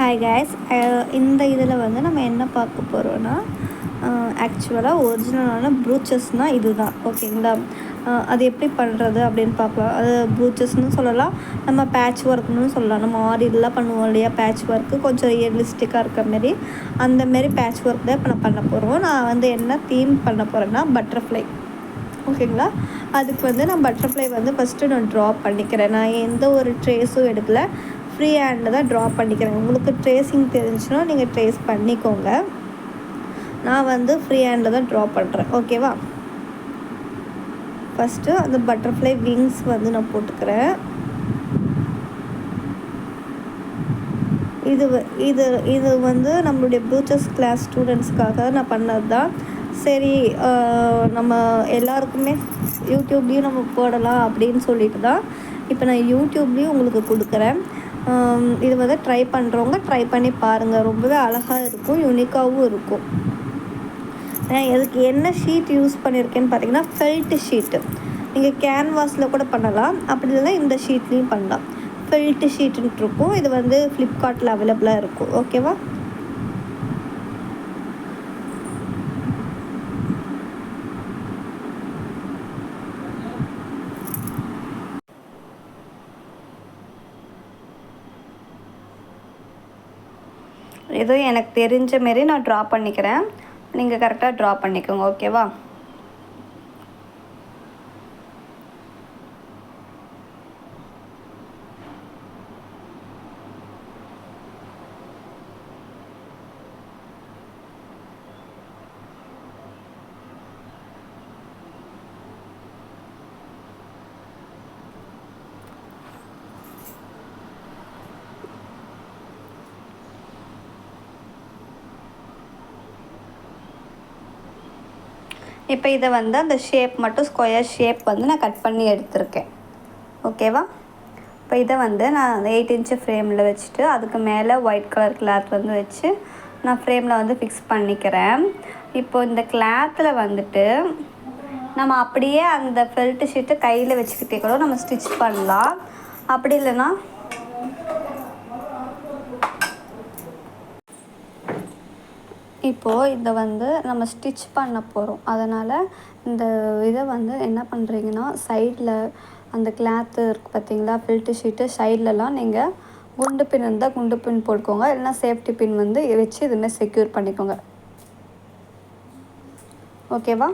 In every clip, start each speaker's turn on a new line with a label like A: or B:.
A: Hi guys. இந்த இதில் வந்து நம்ம என்ன பார்க்க போகிறோன்னா, ஆக்சுவலாக ஒரிஜினலான ப்ரூச்சஸ்னால் இது தான். ஓகேங்களா? அது எப்படி பண்ணுறது அப்படின்னு பார்க்கலாம். அது ப்ரூச்சஸ்னு சொல்லலாம், நம்ம பேட்ச் ஒர்க்னு சொல்லலாம். நம்ம ஆரிலாம் பண்ணுவோம் இல்லையா, பேட்ச் ஒர்க்கு கொஞ்சம் ரியலிஸ்டிக்காக இருக்க மாரி, அந்தமாரி பேட்ச் ஒர்க் தான் இப்போ நான் பண்ண போகிறோம். நான் வந்து என்ன தீம் பண்ண போகிறேன்னா பட்டர்ஃப்ளை. ஓகேங்களா? அதுக்கு வந்து நான் பட்டர்ஃப்ளை வந்து ஃபஸ்ட்டு நான் ட்ரா பண்ணிக்கிறேன். நான் எந்த ஒரு ட்ரேஸும் எடுக்கலை, ஃப்ரீ ஹேண்டில் தான் ட்ரா பண்ணிக்கிறேன். உங்களுக்கு ட்ரேஸிங் தெரிஞ்சுன்னா நீங்கள் ட்ரேஸ் பண்ணிக்கோங்க. நான் வந்து ஃப்ரீ ஹேண்டில் தான் ட்ரா பண்ணுறேன். ஓகேவா? ஃபஸ்ட்டு அந்த பட்டர்ஃப்ளை விங்ஸ் வந்து நான் போட்டுக்கிறேன். இது இது இது வந்து நம்மளுடைய ப்ரூச்சஸ் கிளாஸ் ஸ்டூடெண்ட்ஸ்க்காக நான் பண்ணது தான். சரி, நம்ம எல்லாருக்குமே யூடியூப்லேயும் நம்ம போடலாம் அப்படின்னு சொல்லிட்டு தான் இப்போ நான் யூடியூப்லேயும் உங்களுக்கு கொடுக்குறேன். இது வந்து ட்ரை பண்ணுறவங்க ட்ரை பண்ணி பாருங்கள். ரொம்பவே அழகாக இருக்கும், யூனிக்காகவும் இருக்கும். எதுக்கு என்ன ஷீட் யூஸ் பண்ணியிருக்கேன்னு பார்த்தீங்கன்னா ஃபெல்ட் ஷீட்டு. நீங்கள் கேன்வாஸில் கூட பண்ணலாம், அப்படி இல்லைன்னா இந்த ஷீட்லேயும் பண்ணலாம். ஃபெல்ட் ஷீட்டுன்ட்டு இருக்கும். இது வந்து ஃப்ளிப்கார்ட்டில் அவைலபிளாக இருக்கும். ஓகேவா? ஏதோ எனக்கு தெரிஞ்ச மாரி நான் ட்ரா பண்ணிக்கிறேன். நீங்கள் கரெக்டாக ட்ரா பண்ணிக்கோங்க. ஓகேவா? இப்போ இதை வந்து அந்த ஷேப் மட்டும் ஸ்கொயர் ஷேப் வந்து நான் கட் பண்ணி எடுத்திருக்கேன். ஓகேவா? இப்போ இதை வந்து நான் 8 இன்ச்சு ஃப்ரேமில் வச்சுட்டு அதுக்கு மேலே ஒயிட் கலர் கிளாத் வந்து வச்சு நான் ஃப்ரேமில் வந்து ஃபிக்ஸ் பண்ணிக்கிறேன். இப்போது இந்த கிளாத்தில் வந்துட்டு நம்ம அப்படியே அந்த ஃபெல்ட் ஷீட்டை கையில் வச்சுக்கிட்டே கூட நம்ம ஸ்டிச் பண்ணலாம். அப்படி இல்லைன்னா இப்போது இதை வந்து நம்ம ஸ்டிச் பண்ண போகிறோம். அதனால் இந்த இதை வந்து என்ன பண்ணுறீங்கன்னா, சைடில் அந்த கிளாத்து இருக்குது பார்த்தீங்களா, ஃபில்ட்டு ஷீட்டு சைட்லலாம் நீங்கள் குண்டு பின் இருந்தால் குண்டு பின் போட்டுக்கோங்க, இல்லைனா சேஃப்டி பின் வந்து வச்சு இதுமாதிரி செக்யூர் பண்ணிக்கோங்க. ஓகேவா?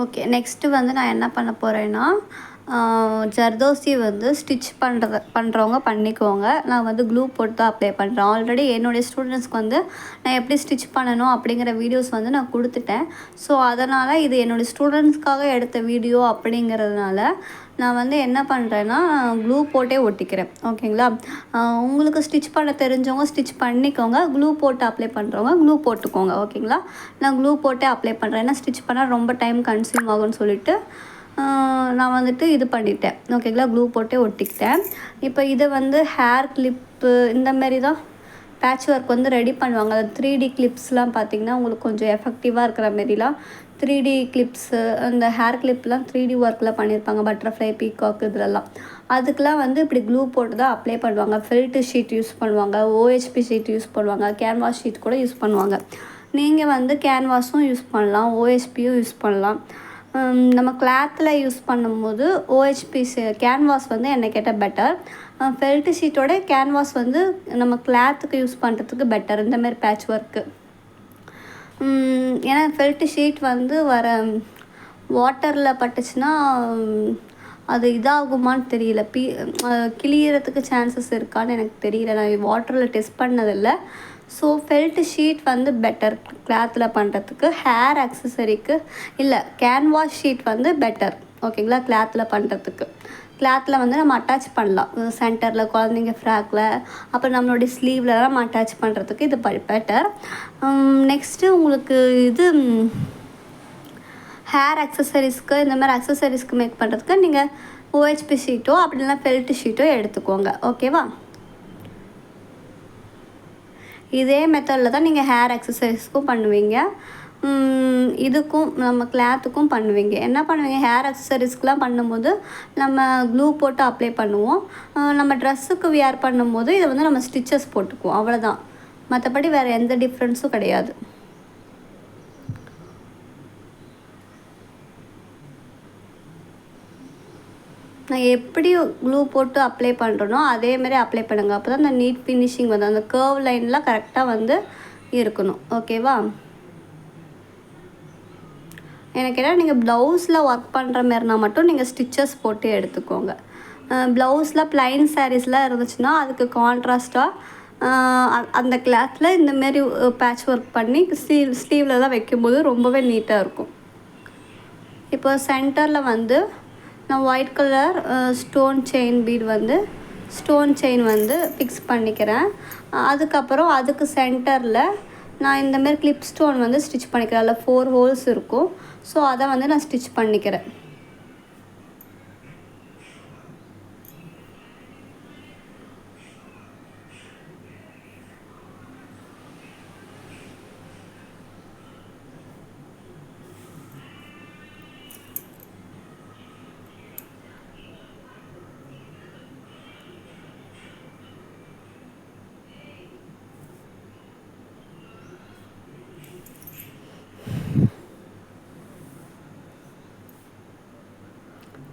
A: ஓகே, நெக்ஸ்ட்டு வந்து நான் என்ன பண்ண போகிறேன்னா, ஜர்தோசி வந்து ஸ்டிச் பண்ணுறவங்க பண்ணிக்கோங்க. நான் வந்து க்ளூ போட்டு தான் அப்ளை பண்ணுறேன். ஆல்ரெடி என்னுடைய ஸ்டூடெண்ட்ஸ்க்கு வந்து நான் எப்படி ஸ்டிச் பண்ணணும் அப்படிங்கிற வீடியோஸ் வந்து நான் கொடுத்துட்டேன். ஸோ அதனால் இது என்னுடைய ஸ்டூடெண்ட்ஸ்க்காக எடுத்த வீடியோ அப்படிங்கிறதுனால நான் வந்து என்ன பண்ணுறேன்னா, க்ளூ போட்டே ஒட்டிக்கிறேன். ஓகேங்களா? உங்களுக்கு ஸ்டிச் பண்ண தெரிஞ்சவங்க ஸ்டிச் பண்ணிக்கோங்க, க்ளூ போட்டு அப்ளை பண்ணுறவங்க க்ளூ போட்டுக்கோங்க. ஓகேங்களா? நான் க்ளூ போட்டே அப்ளை பண்ணுறேன். ஏன்னா ஸ்டிச் பண்ணால் ரொம்ப டைம் கன்சியூம் ஆகும்னு சொல்லிட்டு நான் வந்துட்டு இது பண்ணிட்டேன். ஓகேங்களா? க்ளூ போட்டே ஒட்டிக்கிட்டேன். இப்போ இதை வந்து ஹேர் கிளிப்பு இந்தமாரி தான் பேட்ச் ஒர்க் வந்து ரெடி பண்ணுவாங்க. அது 3D கிளிப்ஸ்லாம் பார்த்திங்கன்னா உங்களுக்கு கொஞ்சம் எஃபெக்டிவாக இருக்கிற மாரிலாம் 3D கிளிப்ஸு, அந்த ஹேர் கிளிப்லாம் 3D ஒர்க்கில் பண்ணியிருப்பாங்க. பட்டர்ஃப்ளை, பீகாக் இதிலலாம். அதுக்கெலாம் வந்து இப்படி க்ளூ போட்டு தான் அப்ளை பண்ணுவாங்க. ஃபெல்ட் ஷீட் யூஸ் பண்ணுவாங்க, OHP ஷீட் யூஸ் பண்ணுவாங்க, கேன்வாஸ் ஷீட் கூட யூஸ் பண்ணுவாங்க. நீங்கள் வந்து கேன்வாஸும் யூஸ் பண்ணலாம், OHPயும் யூஸ் பண்ணலாம். நம்ம கிளாத்தில் யூஸ் பண்ணும்போது OHP கேன்வாஸ் வந்து என்னை கேட்டால் பெட்டர். ஃபெல்ட் ஷீட்டோட கேன்வாஸ் வந்து நம்ம கிளாத்துக்கு யூஸ் பண்ணுறதுக்கு பெட்டர் இந்தமாரி பேட்ச் ஒர்க்கு. ஏன்னா ஃபெல்ட் ஷீட் வந்து வர வாட்டரில் பட்டுச்சுன்னா அது இதாகுமான்னு தெரியல, கிளியறதுக்கு சான்சஸ் இருக்கான்னு எனக்கு தெரியல. நான் வாட்டரில் டெஸ்ட் பண்ணதில்லை. ஸோ ஃபெல்ட் ஷீட் வந்து பெட்டர் கிளாத்தில் பண்ணுறதுக்கு. ஹேர் அக்சசரிக்கு இல்லை, கேன்வாஸ் ஷீட் வந்து பெட்டர். ஓகேங்களா? கிளாத்தில் பண்ணுறதுக்கு கிளாத்தில் வந்து நம்ம அட்டாச் பண்ணலாம். சென்டரில் குழந்தைங்க ஃப்ராக்கில், அப்புறம் நம்மளுடைய ஸ்லீவ்லலாம் நம்ம அட்டாச் பண்ணுறதுக்கு இது பெட்டர். நெக்ஸ்ட்டு உங்களுக்கு இது ஹேர் அக்சசரிஸ்க்கு, இந்த மாதிரி அக்சசரிஸ்க்கு மேக் பண்ணுறதுக்கு நீங்கள் OHP ஷீட்டோ அப்படி இல்லைனா ஃபெல்ட் ஷீட்டோ எடுத்துக்கோங்க. ஓகேவா? இதே மெத்தடில் தான் நீங்கள் ஹேர் எக்ஸசைஸ்க்கும் பண்ணுவீங்க, இதுக்கும் நம்ம கிளாத்துக்கும் பண்ணுவீங்க. என்ன பண்ணுவீங்க, ஹேர் அக்சசரிஸ்க்கெலாம் பண்ணும்போது நம்ம க்ளூ போட்டு அப்ளை பண்ணுவோம். நம்ம ட்ரெஸ்ஸுக்கு வியர் பண்ணும்போது இதை வந்து நம்ம ஸ்டிச்சஸ் போட்டுக்குவோம், அவ்வளோதான். மற்றபடி வேறு எந்த டிஃப்ரென்ஸும் கிடையாது. நான் எப்படி க்ளூ போட்டு அப்ளை பண்ணுறனோ அதேமாதிரி அப்ளை பண்ணுங்கள். அப்போ தான் அந்த நீட் ஃபினிஷிங் வந்து அந்த கர்வ் லைன்லாம் கரெக்டாக வந்து இருக்கணும். ஓகேவா? எனக்கு என்ன, நீங்கள் ப்ளவுஸில் ஒர்க் பண்ணுற மாரினா மட்டும் நீங்கள் ஸ்டிச்சஸ் போட்டு எடுத்துக்கோங்க. ப்ளவுஸில் ப்ளைன் சாரீஸ்லாம் இருந்துச்சுன்னா அதுக்கு கான்ட்ராஸ்ட்டாக அந்த கிளாத்தில் இந்தமாரி பேட்ச் ஒர்க் பண்ணி ஸ்லீவில் தான் வைக்கும்போது ரொம்பவே நீட்டாக இருக்கும். இப்போ சென்டரில் வந்து நான் ஒயிட் கலர் ஸ்டோன் செயின் வந்து ஃபிக்ஸ் பண்ணிக்கிறேன். அதுக்கப்புறம் அதுக்கு சென்டரில் நான் இந்தமாரி கிளிப் ஸ்டோன் வந்து ஸ்டிச் பண்ணிக்கிறேன். அதில் 4 ஹோல்ஸ் இருக்கும். ஸோ அதை வந்து நான் ஸ்டிச் பண்ணிக்கிறேன்.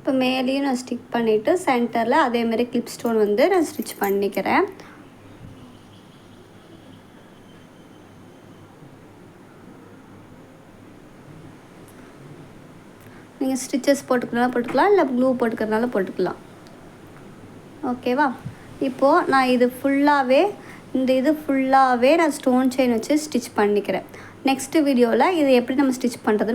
A: இப்போ மேலேயும் நான் ஸ்டிக் பண்ணிவிட்டு சென்டரில் அதேமாதிரி கிளிப் ஸ்டோன் வந்து நான் ஸ்டிச் பண்ணிக்கிறேன். நீங்கள் ஸ்டிச்சஸ் போட்டுக்கலாம், இல்லை க்ளூ போட்டுக்கிறதுனால போட்டுக்கலாம். ஓகேவா? இப்போது நான் இது ஃபுல்லாகவே நான் ஸ்டோன் செயின் வச்சு ஸ்டிச் பண்ணிக்கிறேன். நெக்ஸ்ட்டு வீடியோவில் இது எப்படி நம்ம ஸ்டிச் பண்ணுறதுன்னு